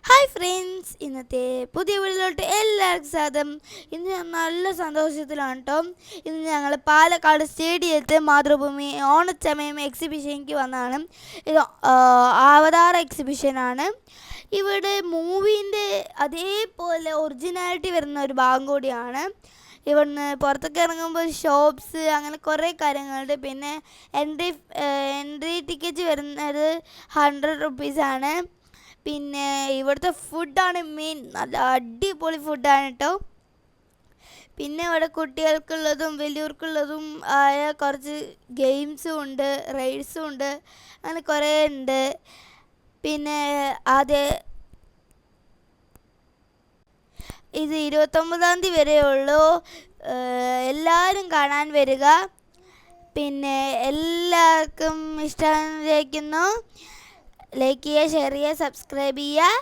Hi friends, ഇന്നത്തെ പുതിയ വീഡിയോയിലോട്ട് എല്ലാവർക്കും സ്വാഗതം. ഇന്ന് ഞാൻ നല്ല സന്തോഷത്തിലാണ് കേട്ടോ. ഇന്ന് ഞങ്ങൾ പാലക്കാട് സ്റ്റേഡിയത്ത് മാതൃഭൂമി ഓണച്ചമയം എക്സിബിഷനിലേക്ക് വന്നതാണ്. ഇത് അവതാർ എക്സിബിഷനാണ്. ഇവിടെ മൂവീൻ്റെ അതേപോലെ ഒറിജിനാലിറ്റി വരുന്ന ഒരു ഭാഗം കൂടിയാണ്. ഇവിടുന്ന് പുറത്തൊക്കെ ഇറങ്ങുമ്പോൾ ഷോപ്സ് അങ്ങനെ കുറേ കാര്യങ്ങളുണ്ട്. പിന്നെ എൻട്രി ടിക്കറ്റ് വരുന്നത് 100 റുപ്പീസാണ്. പിന്നെ ഇവിടുത്തെ ഫുഡാണ് മെയിൻ. നല്ല അടിപൊളി ഫുഡാണ് കേട്ടോ. പിന്നെ ഇവിടെ കുട്ടികൾക്കുള്ളതും വലിയവർക്കുള്ളതും ആയ കുറച്ച് ഗെയിംസും ഉണ്ട്, റൈഡ്സും ഉണ്ട്, അങ്ങനെ കുറേ ഉണ്ട്. പിന്നെ ഇത് 29-ാം തീയതി വരെയുള്ളൂ. എല്ലാവരും കാണാൻ വരിക. പിന്നെ എല്ലാവർക്കും ഇഷ്ടമായിരിക്കുന്നു. ലൈക്ക് ചെയ്യുക, ഷെയർ ചെയ്യുക, സബ്സ്ക്രൈബ് ചെയ്യുക.